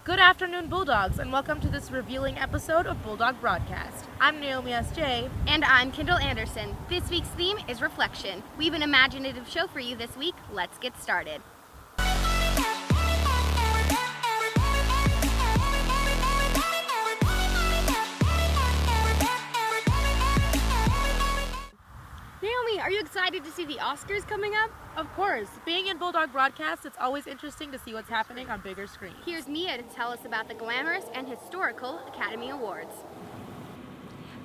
Good afternoon, Bulldogs, and welcome to this revealing episode of Bulldog Broadcast. I'm Naomi S.J. And I'm Kendall Anderson. This week's theme is reflection. We have an imaginative show for you this week. Let's get started. Naomi, are you excited to see the Oscars coming up? Of course, being in Bulldog Broadcast, it's always interesting to see what's happening on bigger screens. Here's Mia to tell us about the glamorous and historical Academy Awards.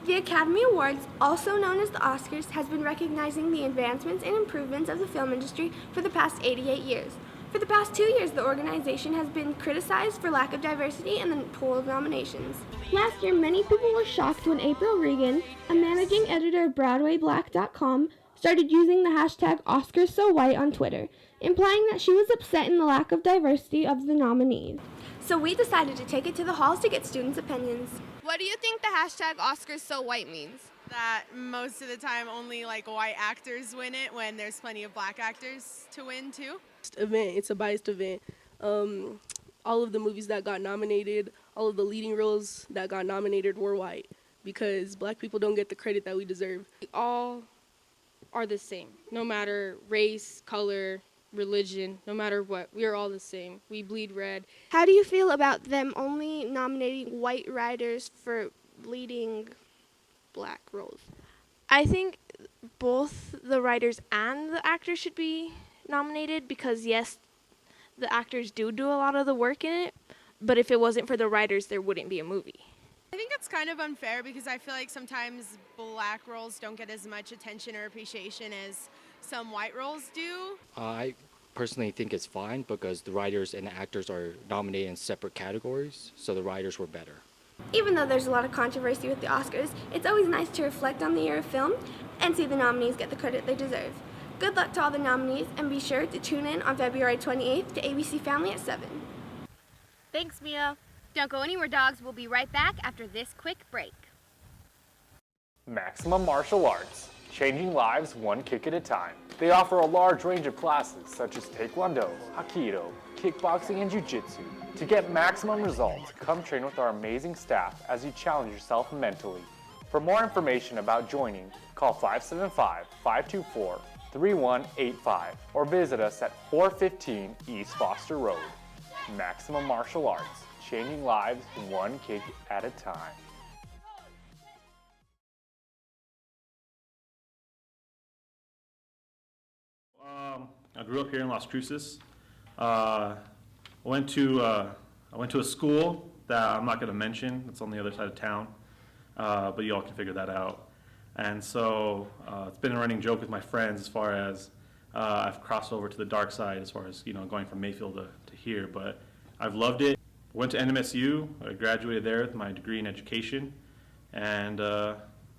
The Academy Awards, also known as the Oscars, has been recognizing the advancements and improvements of the film industry for the past 88 years. For the past 2 years, the organization has been criticized for lack of diversity in the pool of nominations. Last year, many people were shocked when April Regan, a managing editor of BroadwayBlack.com, started using the hashtag OscarsSoWhite on Twitter, implying that she was upset in the lack of diversity of the nominees. So we decided to take it to the halls to get students' opinions. What do you think the hashtag OscarsSoWhite means? That most of the time only white actors win it when there's plenty of black actors to win too. It's a biased event. All of the movies that got nominated, all of the leading roles that got nominated were white because black people don't get the credit that we deserve. We all are the same, no matter race, color, religion, no matter what. We are all the same. We bleed red. How do you feel about them only nominating white writers for leading black roles? I think both the writers and the actors should be nominated because, yes, the actors do a lot of the work in it, but if it wasn't for the writers, there wouldn't be a movie. I think it's kind of unfair because I feel like sometimes black roles don't get as much attention or appreciation as some white roles do. I personally think it's fine because the writers and the actors are nominated in separate categories, so the writers were better. Even though there's a lot of controversy with the Oscars, it's always nice to reflect on the year of film and see the nominees get the credit they deserve. Good luck to all the nominees, and be sure to tune in on February 28th to ABC Family at 7. Thanks, Mia. Don't go anywhere, dogs. We'll be right back after this quick break. Maximum Martial Arts, changing lives one kick at a time. They offer a large range of classes such as Taekwondo, Aikido, kickboxing, and Jiu-Jitsu. To get maximum results, come train with our amazing staff as you challenge yourself mentally. For more information about joining, call 575-524-3185 or visit us at 415 East Foster Road. Maximum Martial Arts, changing lives one kick at a time. I grew up here in Las Cruces. I went to a school that I'm not going to mention. It's on the other side of town, but you all can figure that out. And so it's been a running joke with my friends as far as I've crossed over to the dark side as far as going from Mayfield to here. But I've loved it. Went to NMSU. I graduated there with my degree in education, and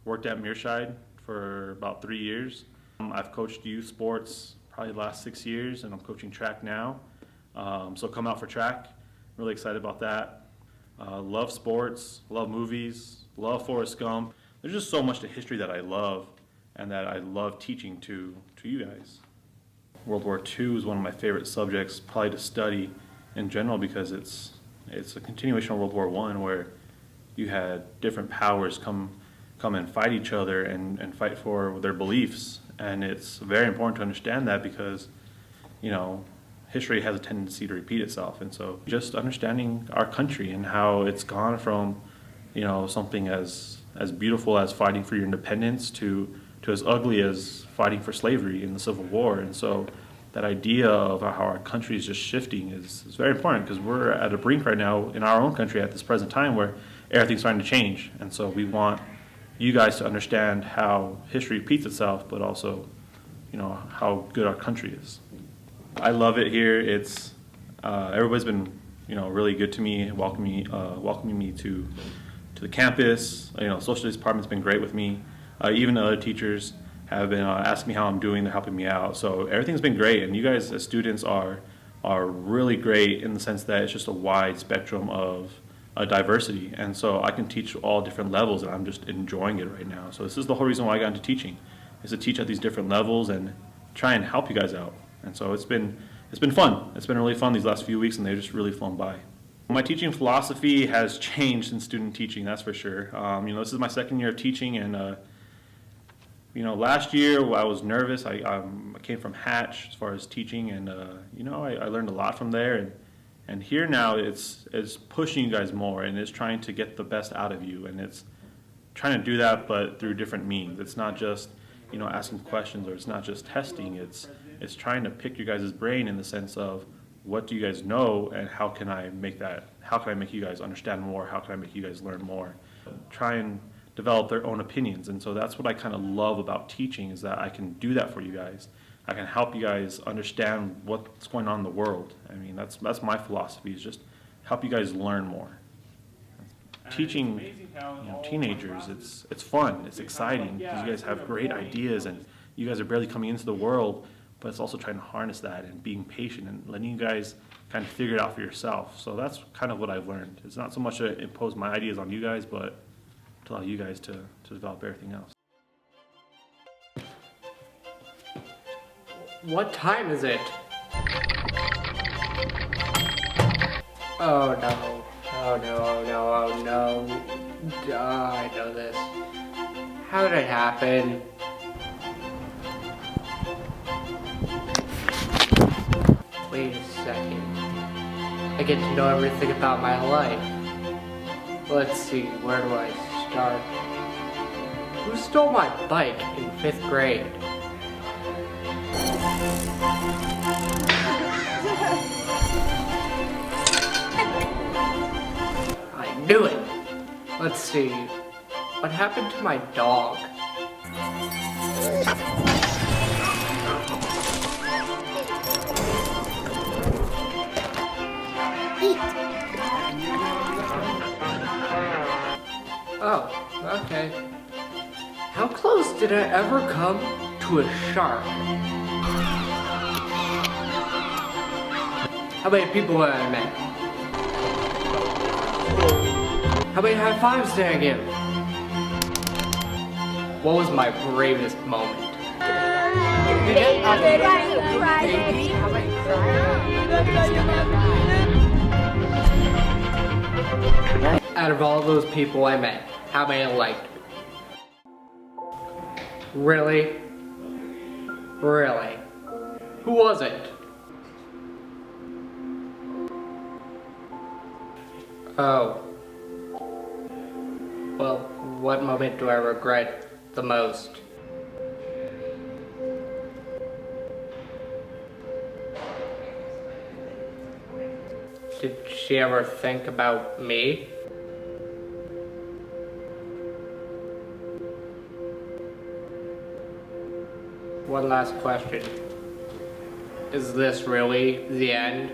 worked at Mearshide for about 3 years. I've coached youth sports probably the last 6 years, and I'm coaching track now. So come out for track. Really excited about that. Love sports, love movies, love Forrest Gump. There's just so much to history that I love and that I love teaching to you guys. World War II is one of my favorite subjects probably to study in general because it's a continuation of World War I where you had different powers come and fight each other and fight for their beliefs. And it's very important to understand that because, history has a tendency to repeat itself. And so just understanding our country and how it's gone from, something as beautiful as fighting for your independence to as ugly as fighting for slavery in the Civil War. And so that idea of how our country is just shifting is very important because we're at a brink right now in our own country at this present time where everything's starting to change. And so we want you guys to understand how history repeats itself, but also, how good our country is. I love it here. It's everybody's been, really good to me, welcoming me to the campus. Social studies department's been great with me. Even the other teachers have been asking me how I'm doing. They're helping me out. So everything's been great, and you guys as students are really great in the sense that it's just a wide spectrum of diversity, and so I can teach all different levels, and I'm just enjoying it right now. So this is the whole reason why I got into teaching, is to teach at these different levels and try and help you guys out. And so it's been fun. It's been really fun these last few weeks, and they've just really flown by. My teaching philosophy has changed in student teaching, that's for sure. This is my second year of teaching, and last year I was nervous. I came from Hatch as far as teaching, and I learned a lot from there. And here now it's pushing you guys more, and it's trying to get the best out of you, and it's trying to do that, but through different means. It's not just asking questions, or it's not just testing. It's trying to pick your guys' brain in the sense of, what do you guys know, and how can I make you guys understand more? How can I make you guys learn more? Try and develop their own opinions. And so that's what I kind of love about teaching, is that I can do that for you guys. I can help you guys understand what's going on in the world. I mean, that's my philosophy, is just help you guys learn more. Teaching teenagers, it's fun, it's exciting, because you guys have great ideas, and you guys are barely coming into the world, but it's also trying to harness that and being patient and letting you guys kind of figure it out for yourself. So that's kind of what I've learned. It's not so much to impose my ideas on you guys, but to allow you guys to develop everything else. What time is it? Oh no. Oh no, oh no, oh no. I know this. How did it happen? Wait a second. I get to know everything about my life. Let's see, where do I start? Who stole my bike in 5th grade? I knew it! Let's see, what happened to my dog? Oh, okay. How close did I ever come to a shark? How many people have I met? How many high fives did I give? What was my bravest moment? Out of all those people I met, how many liked me? Really? Really? Who was it? Oh. Well, what moment do I regret the most? Did she ever think about me? One last question. Is this really the end?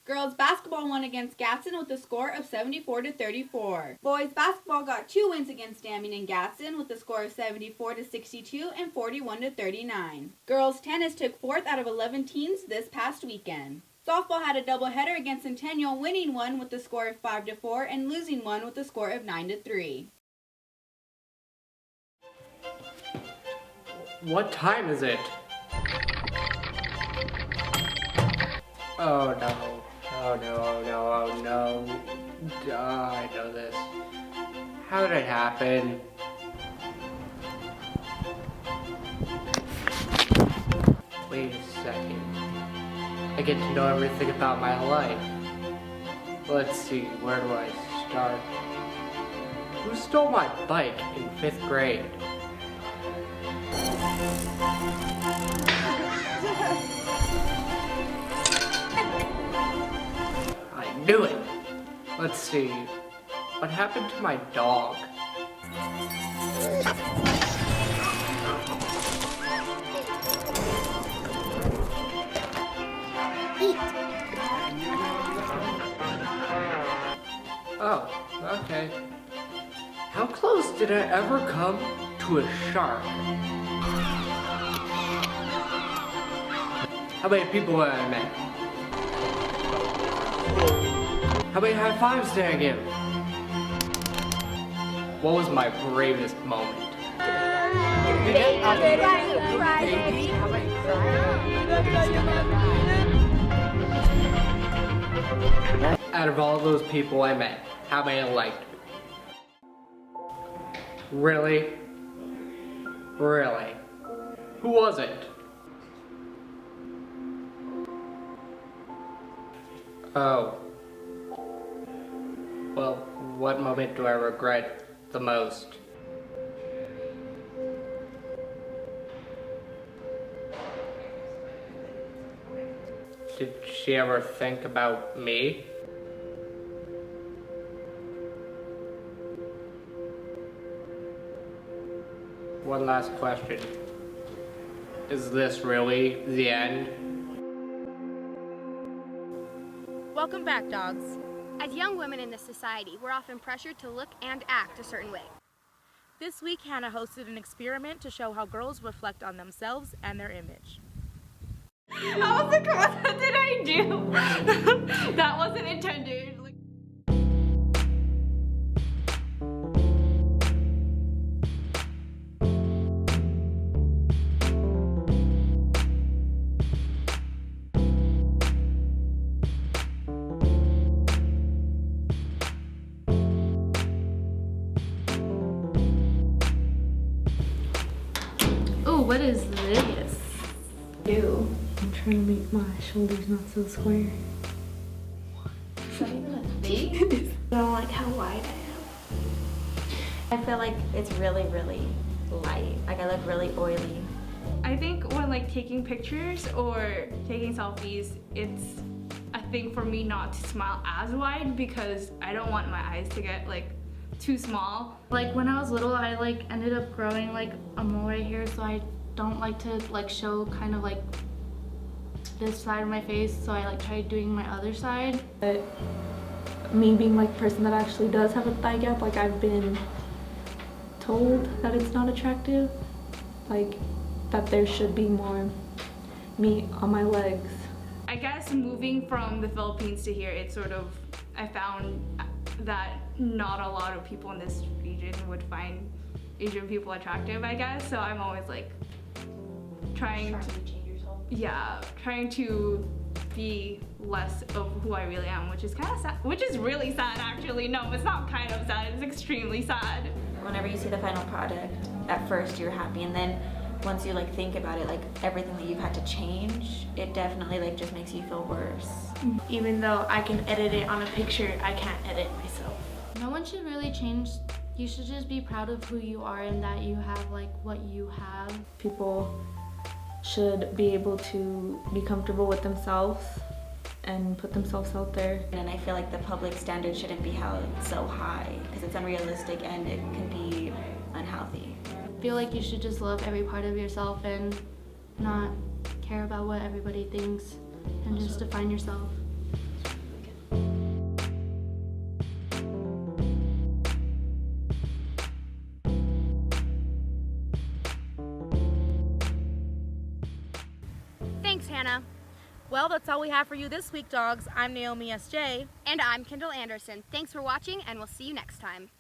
Girls basketball won against Gadsden with a score of 74-34. Boys basketball got 2 wins against Damien and Gadsden with a score of 74-62 and 41-39. Girls tennis took 4th out of 11 teams this past weekend. Softball had a doubleheader against Centennial, winning one with a score of 5-4 and losing one with a score of 9-3. What time is it? Oh no. Oh no, oh no, oh no. I know this. How did it happen? Wait a second. I get to know everything about my life. Let's see, where do I start? Who stole my bike in 5th grade? I knew it! Let's see, what happened to my dog? Oh, okay. How close did I ever come to a shark? How many people have I met? How many high fives did I give? What was my bravest moment? Out of all those people I met, how many liked me? Really? Really? Who was it? Oh. Well, what moment do I regret the most? Did she ever think about me? One last question. Is this really the end? Welcome back, dogs. As young women in this society, we're often pressured to look and act a certain way. This week, Hannah hosted an experiment to show how girls reflect on themselves and their image. I was like, what did I do? That wasn't intended. Ooh, what is this? Ew. I'm trying to make my shoulders not so square. Is that even a thing? I don't like how wide I am. I feel like it's really, really light. Like I look really oily. I think when like taking pictures or taking selfies, it's a thing for me not to smile as wide because I don't want my eyes to get like too small. Like when I was little, I like ended up growing like a mole right here, so I don't like to like show kind of like this side of my face, so I like tried doing my other side. But me being like a person that actually does have a thigh gap, like I've been told that it's not attractive, like that there should be more meat on my legs. I guess moving from the Philippines to here, it sort of, I found that not a lot of people in this region would find Asian people attractive, I guess. So I'm always like trying to change yourself. Yeah, trying to be less of who I really am, which is kind of sad, which is really sad actually. No, it's not kind of sad, it's extremely sad. Whenever you see the final product, at first you're happy, and then once you like think about it, like everything that you've had to change, it definitely like just makes you feel worse. Even though I can edit it on a picture, I can't edit myself. No one should really change. You should just be proud of who you are and that you have like what you have. People should be able to be comfortable with themselves and put themselves out there. And I feel like the public standard shouldn't be held so high because it's unrealistic and it can be unhealthy. I feel like you should just love every part of yourself and not care about what everybody thinks and just define yourself. Thanks, Hannah. Well, that's all we have for you this week, dogs. I'm Naomi S.J. And I'm Kendall Anderson. Thanks for watching, and we'll see you next time.